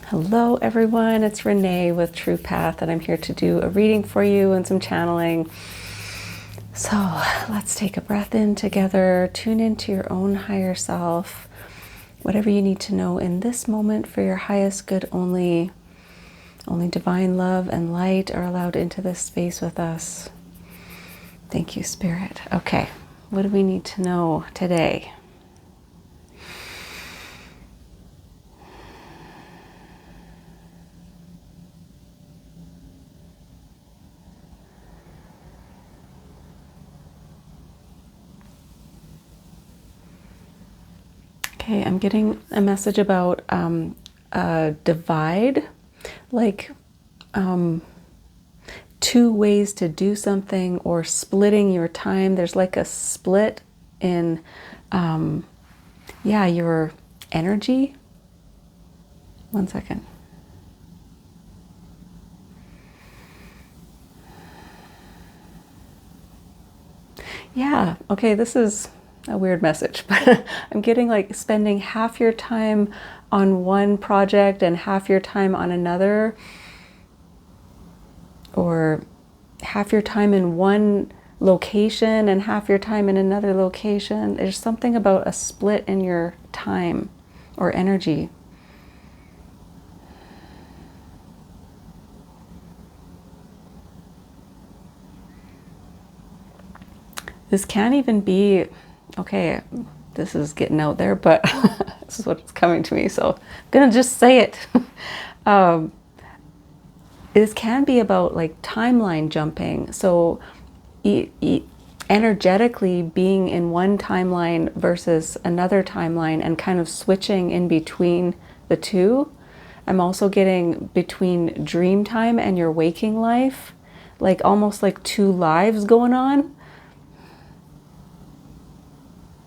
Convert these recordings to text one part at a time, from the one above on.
Hello everyone, it's Renee with True Path, and I'm here to do a reading for you and some channeling. So let's take a breath in together, tune into your own higher self, whatever you need to know in this moment for your highest good only. Only divine love and light are allowed into this space with us. Thank you, Spirit. Okay, what do we need to know today? Okay, I'm getting a message about a divide, like two ways to do something or splitting your time. There's like a split in, your energy. One second. Yeah, okay, this is a weird message, but I'm getting like spending half your time on one project and half your time on another, or half your time in one location and half your time in another location. There's something about a split in your time or energy. This can't even be, okay, this is getting out there, but this is what's coming to me, so I'm gonna just say it. This can be about like timeline jumping. So energetically being in one timeline versus another timeline and kind of switching in between the two. I'm also getting between dream time and your waking life, like almost like two lives going on.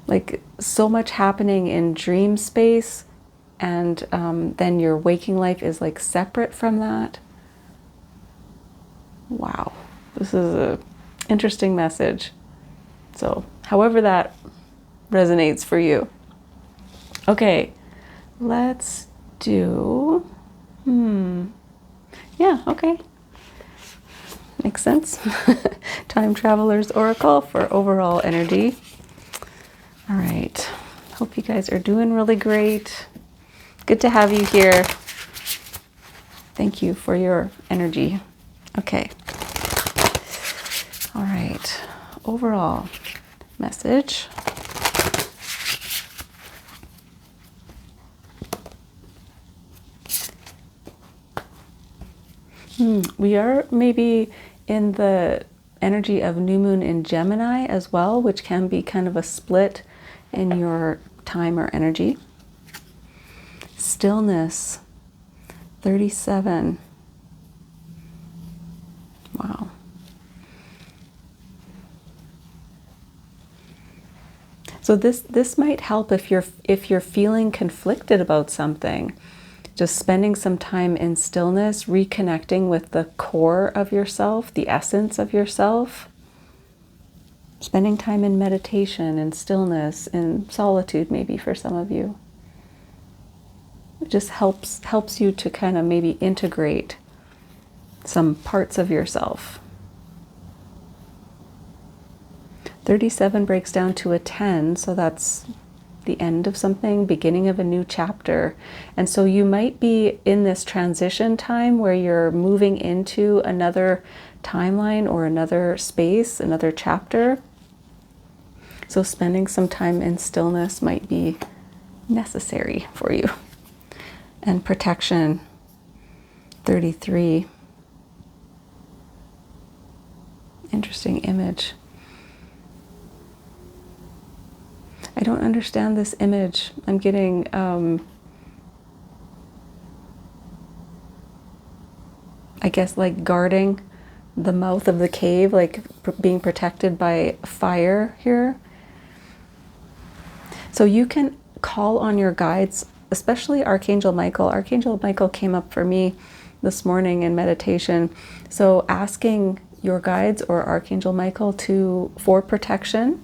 Like so much happening in dream space, and then your waking life is like separate from that. Wow, this is a interesting message. So however that resonates for you. Okay, let's do, yeah, okay. Makes sense. Time Traveler's Oracle for overall energy. All right, hope you guys are doing really great. Good to have you here. Thank you for your energy. Okay. All right, overall message. We are maybe in the energy of new moon in Gemini as well, which can be kind of a split in your time or energy. Stillness, 37. Wow. So this might help if you're feeling conflicted about something. Just spending some time in stillness, reconnecting with the core of yourself, the essence of yourself. Spending time in meditation and stillness, in solitude maybe for some of you. It just helps you to kind of maybe integrate some parts of yourself. 37 breaks down to a 10, so that's the end of something, beginning of a new chapter. And so you might be in this transition time where you're moving into another timeline or another space, another chapter. So spending some time in stillness might be necessary for you. And protection, 33. Interesting image. I don't understand this image. I'm getting I guess like guarding the mouth of the cave, like being protected by fire here. So you can call on your guides, especially Archangel Michael. Archangel Michael came up for me this morning in meditation. So asking your guides or Archangel Michael for protection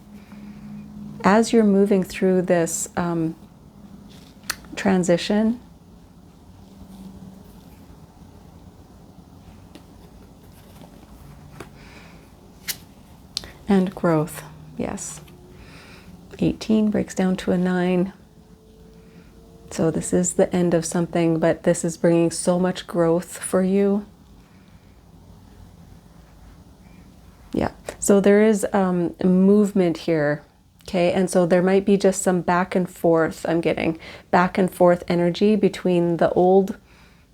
as you're moving through this transition And growth, yes. 18 breaks down to a 9. So this is the end of something, but this is bringing so much growth for you. Yeah, so there is movement here, okay? And so there might be just some back and forth, I'm getting back and forth energy between the old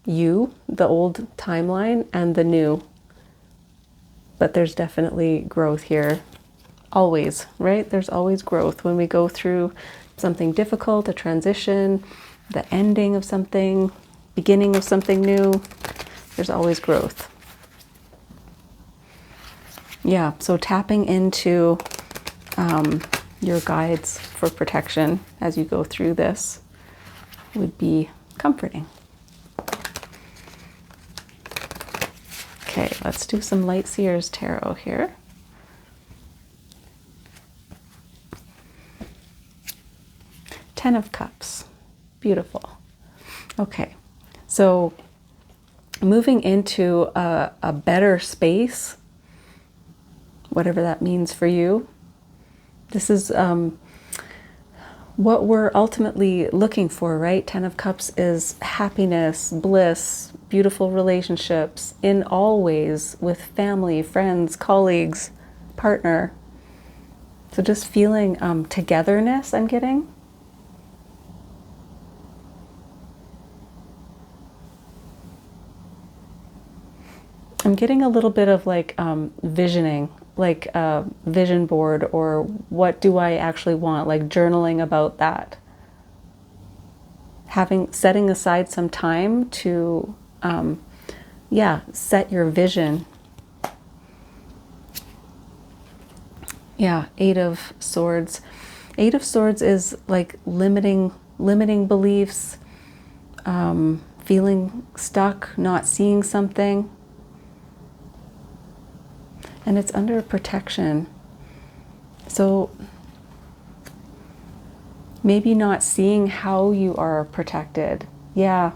you, the old timeline, and the new. But there's definitely growth here. Always, right? There's always growth when we go through something difficult, a transition, the ending of something, beginning of something new. There's always growth. Yeah, so tapping into your guides for protection as you go through this would be comforting. Okay, let's do some Light Seers Tarot here. Ten of Cups. Beautiful. Okay, so moving into a better space, whatever that means for you. This is what we're ultimately looking for, right? Ten of Cups is happiness, bliss, beautiful relationships in all ways with family, friends, colleagues, partner. So just feeling togetherness, I'm getting. I'm getting a little bit of like visioning, like a vision board, or what do I actually want, like journaling about that. Setting aside some time to, yeah, set your vision. Yeah, Eight of Swords. Eight of Swords is like limiting beliefs, feeling stuck, not seeing something. And it's under protection. So maybe not seeing how you are protected. Yeah.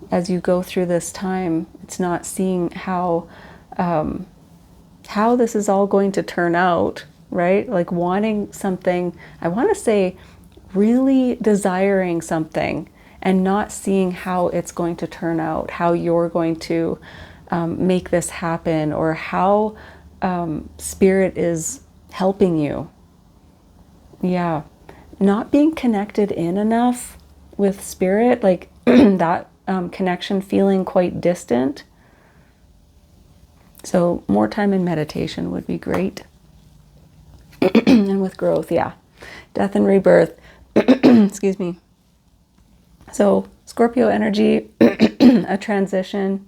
As you go through this time, it's not seeing how this is all going to turn out, right? Like wanting something, I want to say really desiring something and not seeing how it's going to turn out, how you're going to make this happen, or how spirit is helping you. Yeah, not being connected in enough with spirit, like that connection feeling quite distant. So more time in meditation would be great. And with growth, yeah. Death and rebirth. Excuse me. So Scorpio energy, a transition,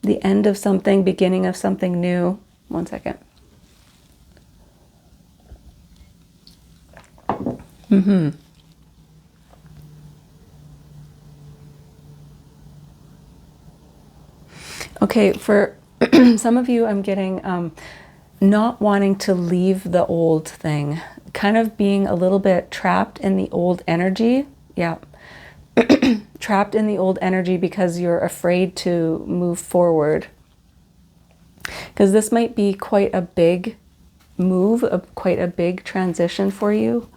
the end of something, beginning of something new. One second. Okay, for some of you, I'm getting not wanting to leave the old thing, kind of being a little bit trapped in the old energy. Yeah. Trapped in the old energy because you're afraid to move forward. Because this might be quite a big move, quite a big transition for you.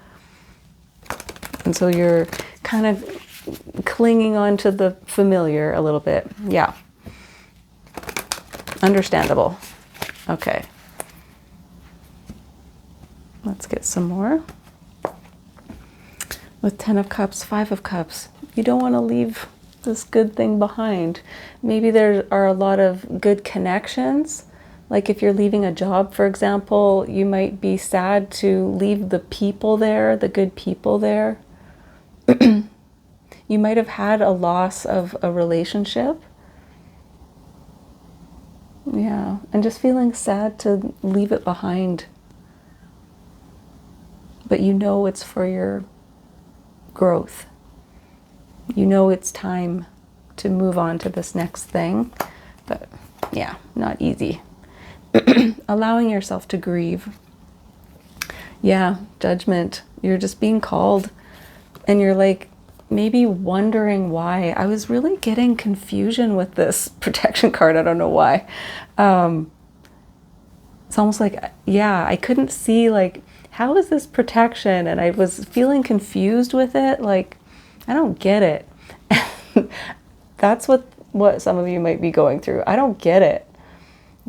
And so you're kind of clinging on to the familiar a little bit. Yeah. Understandable. Okay. Let's get some more. With Ten of Cups, Five of Cups. You don't want to leave this good thing behind. Maybe there are a lot of good connections. Like if you're leaving a job, for example, you might be sad to leave the people there, the good people there. You might have had a loss of a relationship. Yeah, and just feeling sad to leave it behind. But you know it's for your growth. You know it's time to move on to this next thing. But yeah, not easy. Allowing yourself to grieve. Yeah, judgment. You're just being called. And you're like, maybe wondering why. I was really getting confusion with this protection card. I don't know why. it's almost like, yeah, I couldn't see, like, how is this protection? And I was feeling confused with it. Like, I don't get it. That's what some of you might be going through. I don't get it.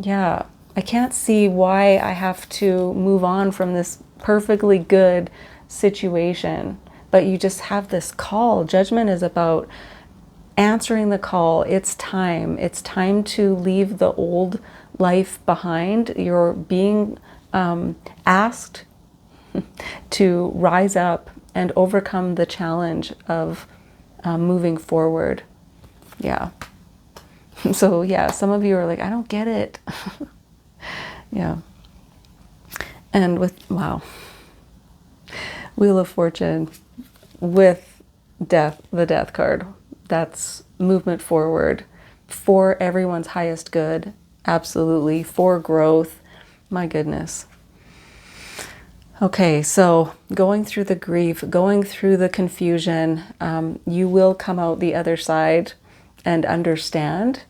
Yeah, I can't see why I have to move on from this perfectly good situation. But you just have this call. Judgment is about answering the call. It's time. It's time to leave the old life behind. You're being asked to rise up and overcome the challenge of moving forward. Yeah. So yeah, some of you are like, I don't get it. Yeah. And with, wow, Wheel of Fortune with death, the death card, that's movement forward for everyone's highest good. Absolutely. For growth. My goodness. Okay, so going through the grief, going through the confusion, you will come out the other side and understand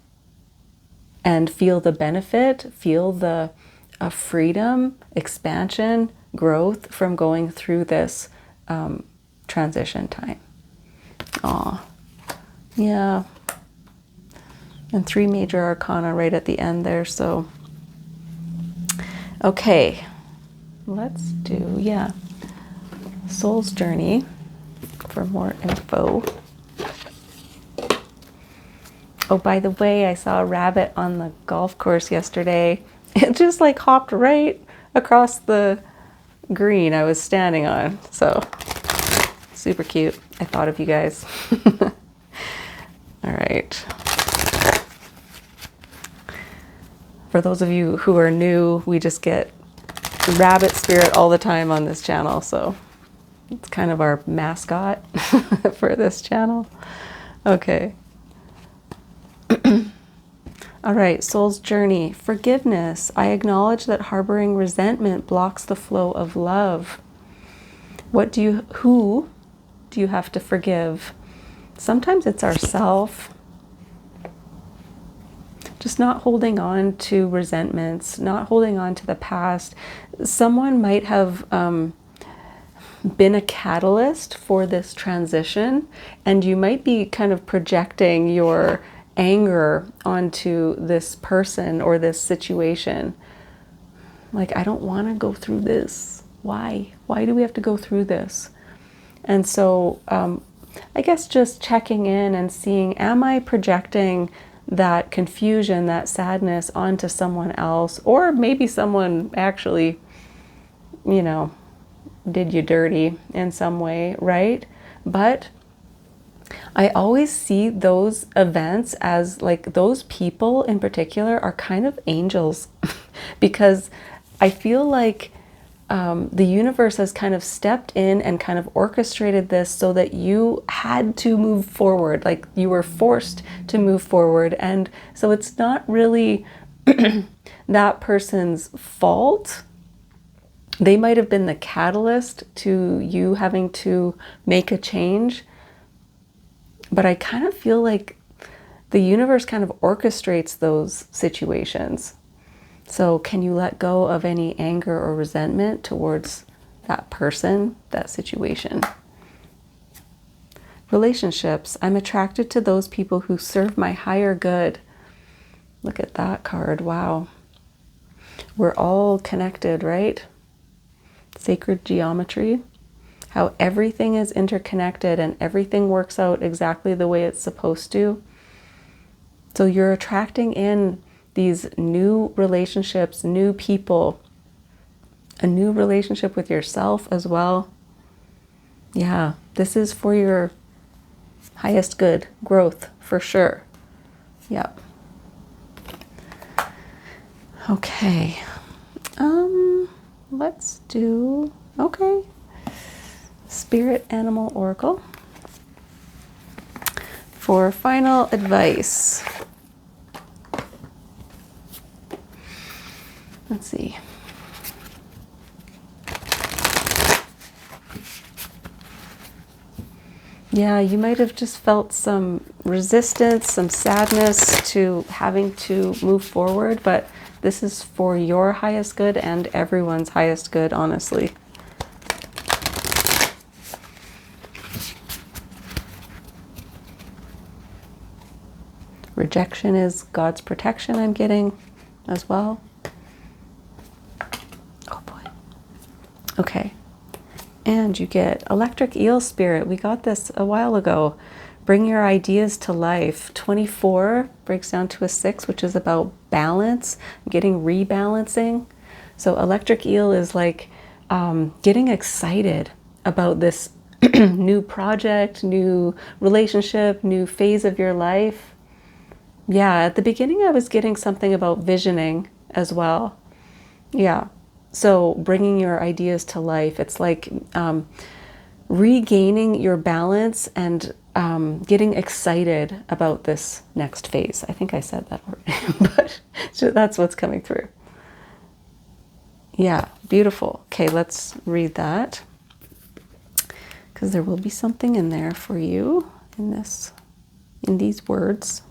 and feel the benefit, feel the freedom, expansion, growth from going through this transition time. Aw, yeah. And 3 major arcana right at the end there, so. Okay, let's do, yeah, Soul's Journey for more info. Oh, by the way, I saw a rabbit on the golf course yesterday. It just like hopped right across the green I was standing on. So super cute. I thought of you guys. All right. For those of you who are new, we just get rabbit spirit all the time on this channel. So it's kind of our mascot for this channel. Okay. All right, Soul's Journey. Forgiveness. I acknowledge that harboring resentment blocks the flow of love. Who do you have to forgive? Sometimes it's ourself. Just not holding on to resentments, not holding on to the past. Someone might have been a catalyst for this transition, and you might be kind of projecting your anger onto this person or this situation. Like, I don't want to go through this. Why? Why do we have to go through this? And so I guess just checking in and seeing, am I projecting that confusion, that sadness onto someone else? Or maybe someone actually, you know, did you dirty in some way, right? But I always see those events as, like, those people in particular are kind of angels because I feel like the universe has kind of stepped in and kind of orchestrated this so that you had to move forward, like you were forced to move forward. And so it's not really that person's fault. They might have been the catalyst to you having to make a change. But I kind of feel like the universe kind of orchestrates those situations. So can you let go of any anger or resentment towards that person, that situation? Relationships. I'm attracted to those people who serve my higher good. Look at that card. Wow. We're all connected, right? Sacred geometry. How everything is interconnected and everything works out exactly the way it's supposed to. So you're attracting in these new relationships, new people, a new relationship with yourself as well. Yeah, this is for your highest good, growth, for sure. Yep. Okay. Let's do, okay. Spirit Animal Oracle for final advice. Let's see. Yeah, you might have just felt some resistance, some sadness to having to move forward, but This is for your highest good and everyone's highest good, honestly. Rejection is God's protection, I'm getting as well. Oh boy. Okay. And you get electric eel spirit. We got this a while ago. Bring your ideas to life. 24 breaks down to a 6, which is about balance, getting rebalancing. So electric eel is like getting excited about this new project, new relationship, new phase of your life. Yeah, at the beginning I was getting something about visioning as well. Yeah, so bringing your ideas to life. It's like regaining your balance and getting excited about this next phase. I think I said that already, but so that's what's coming through. Yeah, beautiful. Okay, let's read that, because there will be something in there for you in these words.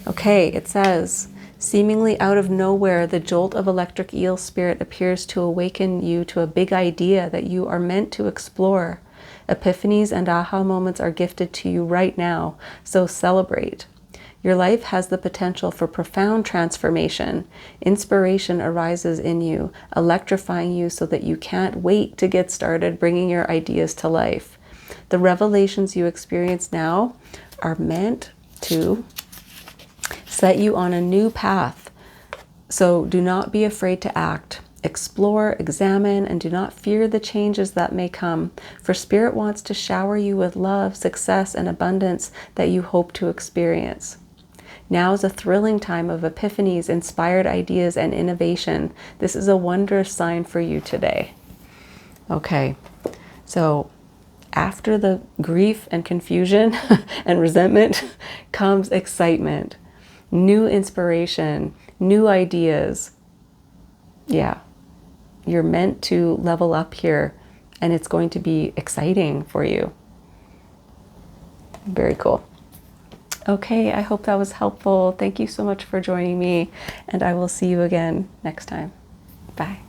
Okay, it says, seemingly out of nowhere, the jolt of electric eel spirit appears to awaken you to a big idea that you are meant to explore. Epiphanies and aha moments are gifted to you right now, so celebrate. Your life has the potential for profound transformation. Inspiration arises in you, electrifying you so that you can't wait to get started bringing your ideas to life. The revelations you experience now are meant to set you on a new path. So do not be afraid to act. Explore, examine, and do not fear the changes that may come, for Spirit wants to shower you with love, success, and abundance that you hope to experience. Now is a thrilling time of epiphanies, inspired ideas, and innovation. This is a wondrous sign for you today. Okay, so after the grief and confusion and resentment comes excitement, new inspiration, new ideas. Yeah, you're meant to level up here, and it's going to be exciting for you. Very cool. Okay, I hope that was helpful. Thank you so much for joining me, and I will see you again next time. Bye.